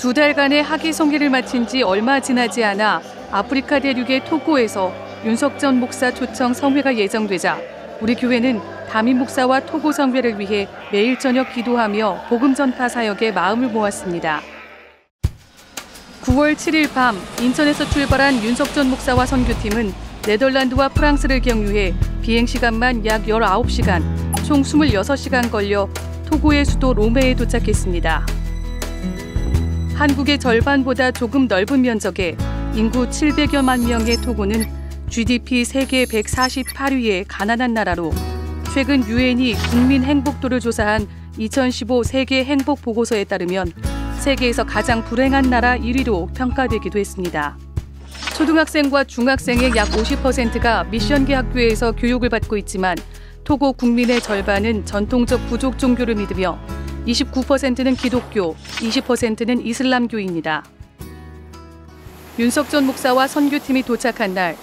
두 달간의 학위 성회를 마친 지 얼마 지나지 않아 아프리카 대륙의 토고에서 윤석전 목사 초청 성회가 예정되자 우리 교회는 담임 목사와 토고 성회를 위해 매일 저녁 기도하며 복음 전파 사역에 마음을 모았습니다. 9월 7일 밤 인천에서 출발한 윤석전 목사와 선교팀은 네덜란드와 프랑스를 경유해 비행시간만 약 19시간, 총 26시간 걸려 토고의 수도 로메에 도착했습니다. 한국의 절반보다 조금 넓은 면적에 인구 700여만 명의 토고는 GDP 세계 148위의 가난한 나라로 최근 유엔이 국민 행복도를 조사한 2015 세계 행복 보고서에 따르면 세계에서 가장 불행한 나라 1위로 평가되기도 했습니다. 초등학생과 중학생의 약 50%가 미션계 학교에서 교육을 받고 있지만 토고 국민의 절반은 전통적 부족 종교를 믿으며 29%는 기독교, 20%는 이슬람교입니다. 윤석전 목사와 선교팀이 도착한 날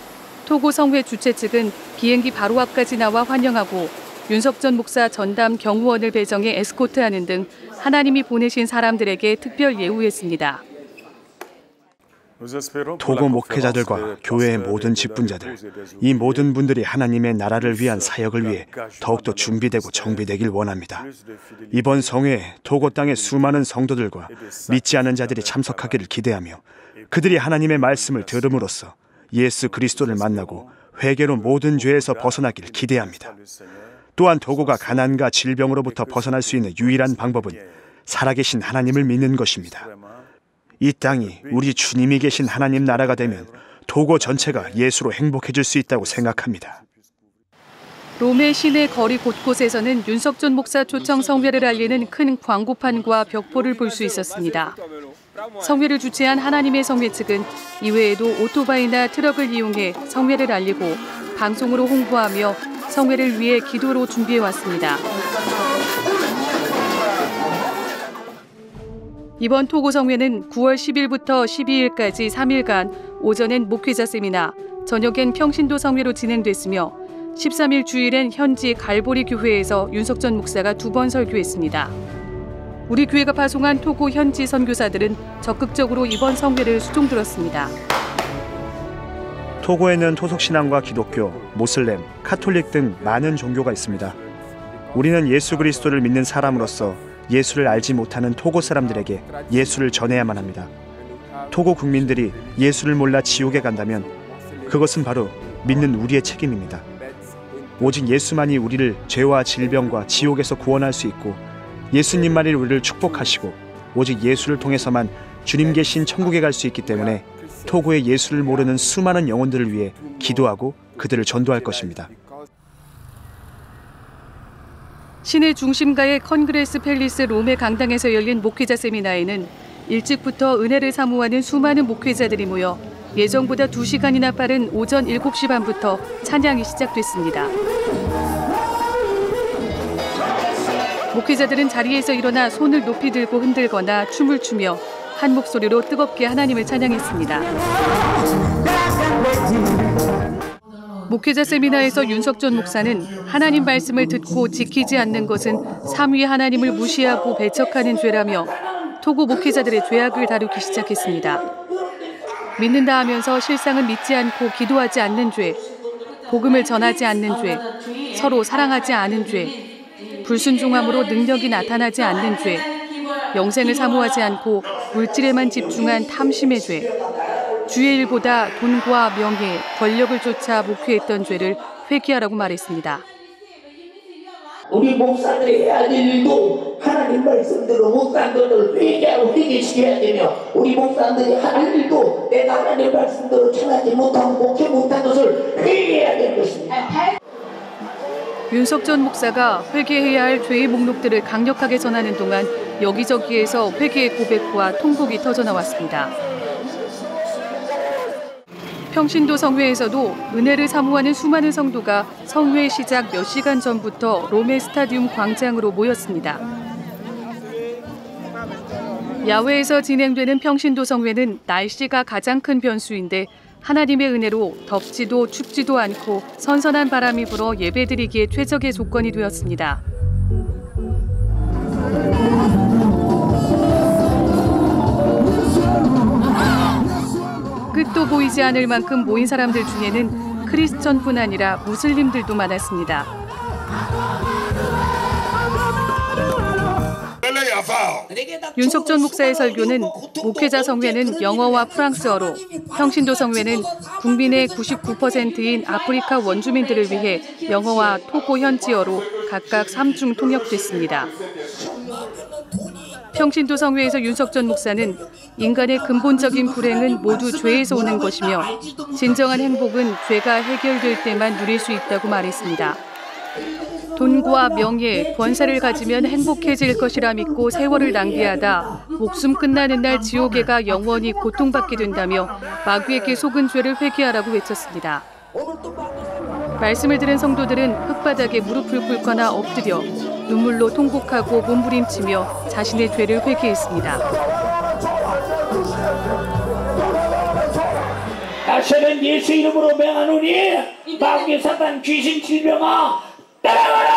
토고 성회 주최 측은 비행기 바로 앞까지 나와 환영하고 윤석전 목사 전담 경호원을 배정해 에스코트하는 등 하나님이 보내신 사람들에게 특별 예우했습니다. 토고 목회자들과 교회의 모든 직분자들, 이 모든 분들이 하나님의 나라를 위한 사역을 위해 더욱더 준비되고 정비되길 원합니다. 이번 성회에 토고 땅의 수많은 성도들과 믿지 않은 자들이 참석하기를 기대하며 그들이 하나님의 말씀을 들음으로써 예수 그리스도를 만나고 회개로 모든 죄에서 벗어나길 기대합니다. 또한 토고가 가난과 질병으로부터 벗어날 수 있는 유일한 방법은 살아계신 하나님을 믿는 것입니다. 이 땅이 우리 주님이 계신 하나님 나라가 되면 토고 전체가 예수로 행복해질 수 있다고 생각합니다. 로메 시내 거리 곳곳에서는 윤석전 목사 초청 성회를 알리는 큰 광고판과 벽보를 볼 수 있었습니다. 성회를 주최한 하나님의 성회 측은 이외에도 오토바이나 트럭을 이용해 성회를 알리고 방송으로 홍보하며 성회를 위해 기도로 준비해왔습니다. 이번 토고 성회는 9월 10일부터 12일까지 3일간 오전엔 목회자 세미나, 저녁엔 평신도 성회로 진행됐으며 13일 주일엔 현지 갈보리 교회에서 윤석전 목사가 2번 설교했습니다. 우리 교회가 파송한 토고 현지 선교사들은 적극적으로 이번 성회를 수종들었습니다. 토고에는 토속신앙과 기독교, 모슬렘, 카톨릭 등 많은 종교가 있습니다. 우리는 예수 그리스도를 믿는 사람으로서 예수를 알지 못하는 토고 사람들에게 예수를 전해야만 합니다. 토고 국민들이 예수를 몰라 지옥에 간다면 그것은 바로 믿는 우리의 책임입니다. 오직 예수만이 우리를 죄와 질병과 지옥에서 구원할 수 있고 예수님만이 우리를 축복하시고 오직 예수를 통해서만 주님 계신 천국에 갈 수 있기 때문에 토고의 예수를 모르는 수많은 영혼들을 위해 기도하고 그들을 전도할 것입니다. 시내 중심가의 컨그레스 팰리스 로메 강당에서 열린 목회자 세미나에는 일찍부터 은혜를 사모하는 수많은 목회자들이 모여 예정보다 2시간이나 빠른 오전 7시 반부터 찬양이 시작됐습니다. 목회자들은 자리에서 일어나 손을 높이 들고 흔들거나 춤을 추며 한 목소리로 뜨겁게 하나님을 찬양했습니다. 목회자 세미나에서 윤석전 목사는 하나님 말씀을 듣고 지키지 않는 것은 삼위 하나님을 무시하고 배척하는 죄라며 토고 목회자들의 죄악을 다루기 시작했습니다. 믿는다 하면서 실상은 믿지 않고 기도하지 않는 죄, 복음을 전하지 않는 죄, 서로 사랑하지 않은 죄, 불순종함으로 능력이 나타나지 않는 죄, 영생을 사모하지 않고 물질에만 집중한 탐심의 죄, 주의 일보다 돈과 명예, 권력을 쫓아 목회했던 죄를 회개하라고 말했습니다. 우리 목사들이 해야 할 일도 하나님 말씀대로 목사들을 회개하고 회개시켜야 되며 우리 목사들이 할 일도 내가 하나님 말씀대로 전하지 못하고 목회 못한 것을 회개해야 될 것입니다. 윤석전 목사가 회개해야 할 죄의 목록들을 강력하게 전하는 동안 여기저기에서 회개의 고백과 통곡이 터져나왔습니다. 평신도 성회에서도 은혜를 사모하는 수많은 성도가 성회 시작 몇 시간 전부터 로메 스타디움 광장으로 모였습니다. 야외에서 진행되는 평신도 성회는 날씨가 가장 큰 변수인데 하나님의 은혜로 덥지도 춥지도 않고 선선한 바람이 불어 예배드리기에 최적의 조건이 되었습니다. 보이지 않을 만큼 모인 사람들 중에는 크리스천뿐 아니라 무슬림들도 많았습니다. 윤석전 목사의 설교는 목회자 성회는 영어와 프랑스어로, 평신도 성회는 국민의 99%인 아프리카 원주민들을 위해 영어와 토고 현지어로 각각 3중 통역됐습니다. 평신도 성회에서 윤석전 목사는 인간의 근본적인 불행은 모두 죄에서 오는 것이며 진정한 행복은 죄가 해결될 때만 누릴 수 있다고 말했습니다. 돈과 명예, 권세를 가지면 행복해질 것이라 믿고 세월을 낭비하다 목숨 끝나는 날 지옥에가 영원히 고통받게 된다며 마귀에게 속은 죄를 회개하라고 외쳤습니다. 말씀을 들은 성도들은 흙바닥에 무릎을 꿇거나 엎드려 눈물로 통곡하고 몸부림치며 자신의 죄를 회개했습니다. 나처럼 예수 이름으로 명하노니 마귀 사단 귀신 질병아 따라가라!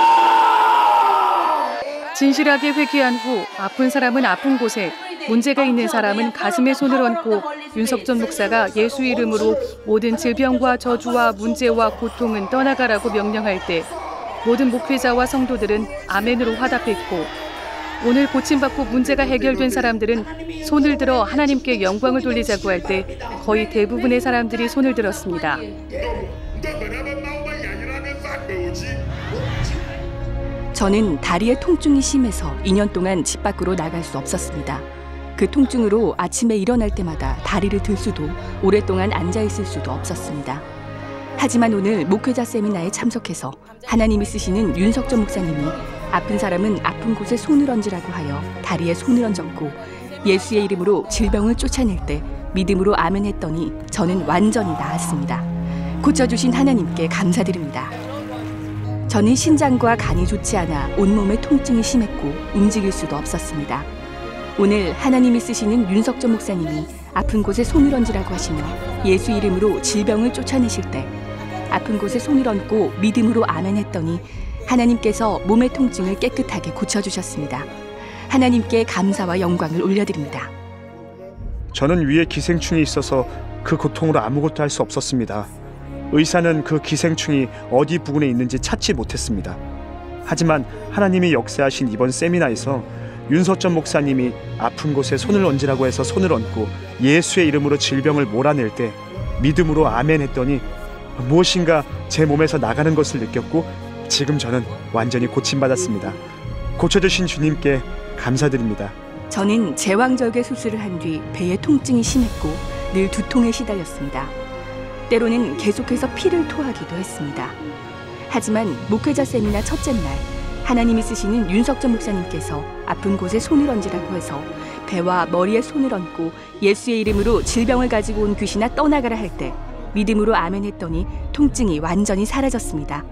진실하게 회개한 후 아픈 사람은 아픈 곳에, 문제가 있는 사람은 가슴에 손을 얹고 윤석전 목사가 예수 이름으로 모든 질병과 저주와 문제와 고통은 떠나가라고 명령할 때 모든 목회자와 성도들은 아멘으로 화답했고, 오늘 고침받고 문제가 해결된 사람들은 손을 들어 하나님께 영광을 돌리자고 할 때 거의 대부분의 사람들이 손을 들었습니다. 저는 다리에 통증이 심해서 2년 동안 집 밖으로 나갈 수 없었습니다. 그 통증으로 아침에 일어날 때마다 다리를 들 수도 오랫동안 앉아있을 수도 없었습니다. 하지만 오늘 목회자 세미나에 참석해서 하나님이 쓰시는 윤석전 목사님이 아픈 사람은 아픈 곳에 손을 얹으라고 하여 다리에 손을 얹었고 예수의 이름으로 질병을 쫓아낼 때 믿음으로 아멘 했더니 저는 완전히 나았습니다. 고쳐주신 하나님께 감사드립니다. 저는 신장과 간이 좋지 않아 온몸에 통증이 심했고 움직일 수도 없었습니다. 오늘 하나님이 쓰시는 윤석전 목사님이 아픈 곳에 손을 얹으라고 하시며 예수 이름으로 질병을 쫓아내실 때 아픈 곳에 손을 얹고 믿음으로 아멘 했더니 하나님께서 몸의 통증을 깨끗하게 고쳐주셨습니다. 하나님께 감사와 영광을 올려드립니다. 저는 위에 기생충이 있어서 그 고통으로 아무것도 할 수 없었습니다. 의사는 그 기생충이 어디 부분에 있는지 찾지 못했습니다. 하지만 하나님이 역사하신 이번 세미나에서 윤석전 목사님이 아픈 곳에 손을 얹으라고 해서 손을 얹고 예수의 이름으로 질병을 몰아낼 때 믿음으로 아멘 했더니 무엇인가 제 몸에서 나가는 것을 느꼈고 지금 저는 완전히 고침받았습니다. 고쳐주신 주님께 감사드립니다. 저는 제왕절개 수술을 한 뒤 배에 통증이 심했고 늘 두통에 시달렸습니다. 때로는 계속해서 피를 토하기도 했습니다. 하지만 목회자 세미나 첫째 날 하나님이 쓰시는 윤석전 목사님께서 아픈 곳에 손을 얹으라고 해서 배와 머리에 손을 얹고 예수의 이름으로 질병을 가지고 온 귀신아 떠나가라 할 때 믿음으로 아멘 했더니 통증이 완전히 사라졌습니다.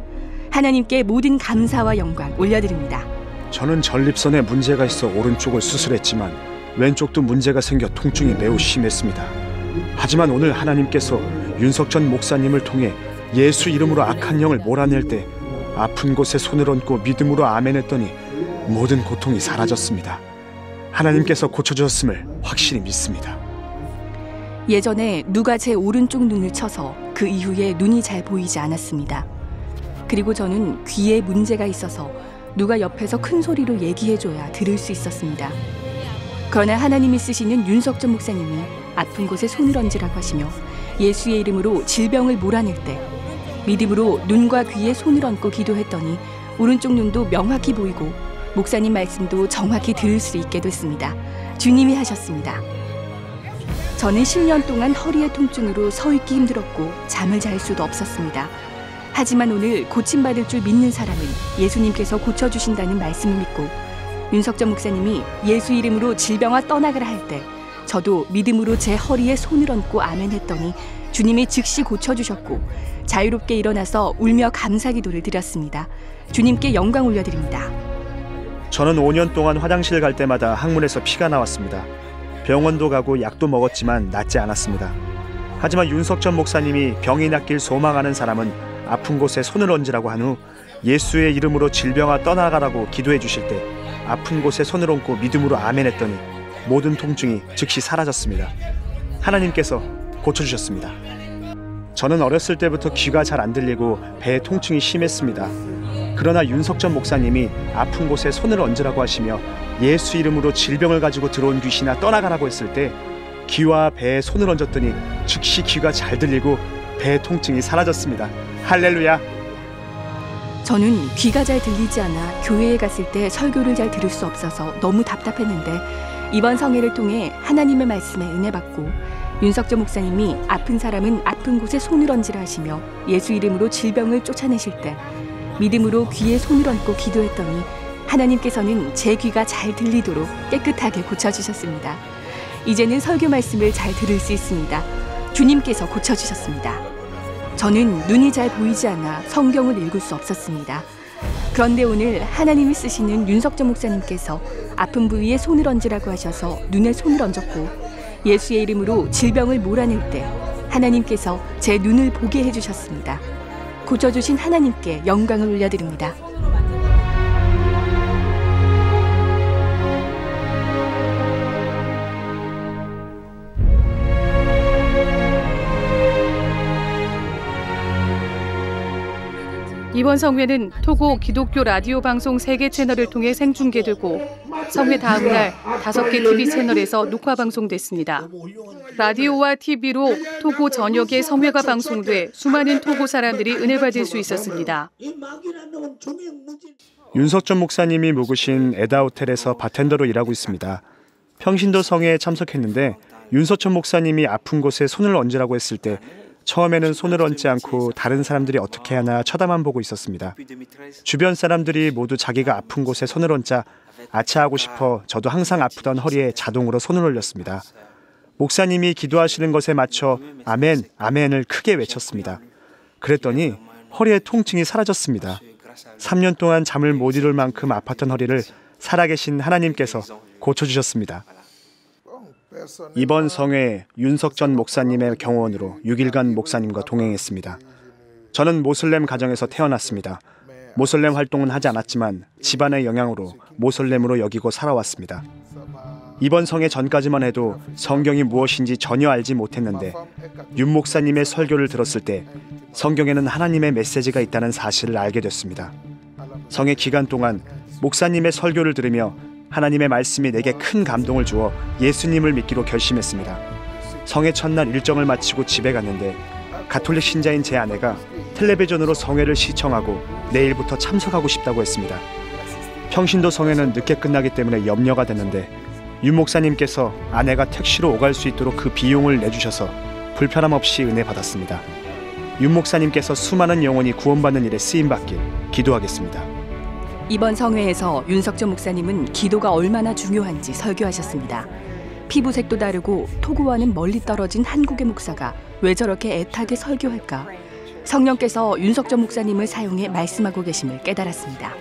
하나님께 모든 감사와 영광 올려드립니다. 저는 전립선에 문제가 있어 오른쪽을 수술했지만 왼쪽도 문제가 생겨 통증이 매우 심했습니다. 하지만 오늘 하나님께서 윤석전 목사님을 통해 예수 이름으로 악한 영을 몰아낼 때 아픈 곳에 손을 얹고 믿음으로 아멘 했더니 모든 고통이 사라졌습니다. 하나님께서 고쳐주셨음을 확실히 믿습니다. 예전에 누가 제 오른쪽 눈을 쳐서 그 이후에 눈이 잘 보이지 않았습니다. 그리고 저는 귀에 문제가 있어서 누가 옆에서 큰 소리로 얘기해줘야 들을 수 있었습니다. 그러나 하나님이 쓰시는 윤석전 목사님이 아픈 곳에 손을 얹으라고 하시며 예수의 이름으로 질병을 몰아낼 때 믿음으로 눈과 귀에 손을 얹고 기도했더니 오른쪽 눈도 명확히 보이고 목사님 말씀도 정확히 들을 수 있게 됐습니다. 주님이 하셨습니다. 저는 10년 동안 허리의 통증으로 서 있기 힘들었고 잠을 잘 수도 없었습니다. 하지만 오늘 고침받을 줄 믿는 사람은 예수님께서 고쳐주신다는 말씀을 믿고 윤석전 목사님이 예수 이름으로 질병아 떠나가라 할 때 저도 믿음으로 제 허리에 손을 얹고 아멘 했더니 주님이 즉시 고쳐주셨고 자유롭게 일어나서 울며 감사기도를 드렸습니다. 주님께 영광 올려드립니다. 저는 5년 동안 화장실 갈 때마다 항문에서 피가 나왔습니다. 병원도 가고 약도 먹었지만 낫지 않았습니다. 하지만 윤석전 목사님이 병이 낫길 소망하는 사람은 아픈 곳에 손을 얹으라고 한 후 예수의 이름으로 질병아 떠나가라고 기도해 주실 때 아픈 곳에 손을 얹고 믿음으로 아멘 했더니 모든 통증이 즉시 사라졌습니다. 하나님께서 고쳐주셨습니다. 저는 어렸을 때부터 귀가 잘 안 들리고 배에 통증이 심했습니다. 그러나 윤석전 목사님이 아픈 곳에 손을 얹으라고 하시며 예수 이름으로 질병을 가지고 들어온 귀신아 떠나가라고 했을 때 귀와 배에 손을 얹었더니 즉시 귀가 잘 들리고 배 통증이 사라졌습니다. 할렐루야. 저는 귀가 잘 들리지 않아 교회에 갔을 때 설교를 잘 들을 수 없어서 너무 답답했는데 이번 성회를 통해 하나님의 말씀에 은혜 받고 윤석전 목사님이 아픈 사람은 아픈 곳에 손을 얹으라 하시며 예수 이름으로 질병을 쫓아내실 때 믿음으로 귀에 손을 얹고 기도했더니 하나님께서는 제 귀가 잘 들리도록 깨끗하게 고쳐주셨습니다. 이제는 설교 말씀을 잘 들을 수 있습니다. 주님께서 고쳐주셨습니다. 저는 눈이 잘 보이지 않아 성경을 읽을 수 없었습니다. 그런데 오늘 하나님이 쓰시는 윤석전 목사님께서 아픈 부위에 손을 얹으라고 하셔서 눈에 손을 얹었고 예수의 이름으로 질병을 몰아낼 때 하나님께서 제 눈을 보게 해주셨습니다. 고쳐주신 하나님께 영광을 올려드립니다. 이번 성회는 토고 기독교 라디오 방송 3개 채널을 통해 생중계되고 성회 다음 날 5개 TV 채널에서 녹화 방송됐습니다. 라디오와 TV로 토고 전역의 성회가 방송돼 수많은 토고 사람들이 은혜 받을 수 있었습니다. 윤석전 목사님이 묵으신 에다 호텔에서 바텐더로 일하고 있습니다. 평신도 성회에 참석했는데 윤석전 목사님이 아픈 곳에 손을 얹으라고 했을 때 처음에는 손을 얹지 않고 다른 사람들이 어떻게 하나 쳐다만 보고 있었습니다. 주변 사람들이 모두 자기가 아픈 곳에 손을 얹자 아차하고 싶어 저도 항상 아프던 허리에 자동으로 손을 올렸습니다. 목사님이 기도하시는 것에 맞춰 아멘, 아멘을 크게 외쳤습니다. 그랬더니 허리의 통증이 사라졌습니다. 3년 동안 잠을 못 이룰 만큼 아팠던 허리를 살아계신 하나님께서 고쳐주셨습니다. 이번 성회에 윤석전 목사님의 경호원으로 6일간 목사님과 동행했습니다. 저는 모슬렘 가정에서 태어났습니다. 모슬렘 활동은 하지 않았지만 집안의 영향으로 모슬렘으로 여기고 살아왔습니다. 이번 성회 전까지만 해도 성경이 무엇인지 전혀 알지 못했는데 윤 목사님의 설교를 들었을 때 성경에는 하나님의 메시지가 있다는 사실을 알게 됐습니다. 성회 기간 동안 목사님의 설교를 들으며 하나님의 말씀이 내게 큰 감동을 주어 예수님을 믿기로 결심했습니다. 성회 첫날 일정을 마치고 집에 갔는데 가톨릭 신자인 제 아내가 텔레비전으로 성회를 시청하고 내일부터 참석하고 싶다고 했습니다. 평신도 성회는 늦게 끝나기 때문에 염려가 됐는데 윤 목사님께서 아내가 택시로 오갈 수 있도록 그 비용을 내주셔서 불편함 없이 은혜 받았습니다. 윤 목사님께서 수많은 영혼이 구원받는 일에 쓰임받길 기도하겠습니다. 이번 성회에서 윤석전 목사님은 기도가 얼마나 중요한지 설교하셨습니다. 피부색도 다르고 토고와는 멀리 떨어진 한국의 목사가 왜 저렇게 애타게 설교할까? 성령께서 윤석전 목사님을 사용해 말씀하고 계심을 깨달았습니다.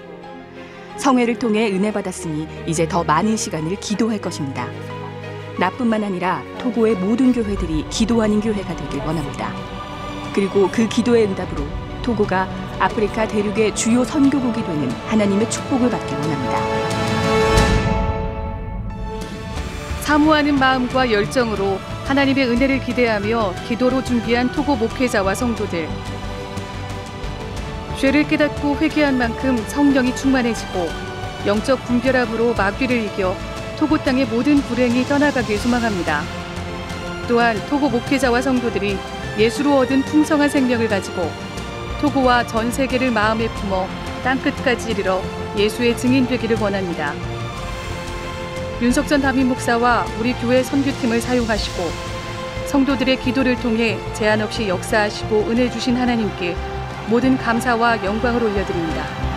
성회를 통해 은혜 받았으니 이제 더 많은 시간을 기도할 것입니다. 나뿐만 아니라 토고의 모든 교회들이 기도하는 교회가 되길 원합니다. 그리고 그 기도의 응답으로 토고가 아프리카 대륙의 주요 선교국이 되는 하나님의 축복을 받길 원합니다. 사모하는 마음과 열정으로 하나님의 은혜를 기대하며 기도로 준비한 토고 목회자와 성도들. 죄를 깨닫고 회개한 만큼 성령이 충만해지고 영적 분별함으로 마귀를 이겨 토고 땅의 모든 불행이 떠나가길 소망합니다. 또한 토고 목회자와 성도들이 예수로 얻은 풍성한 생명을 가지고 토고와 전 세계를 마음에 품어 땅끝까지 이르러 예수의 증인 되기를 원합니다. 윤석전 담임 목사와 우리 교회 선교팀을 사용하시고 성도들의 기도를 통해 제한 없이 역사하시고 은혜 주신 하나님께 모든 감사와 영광을 올려드립니다.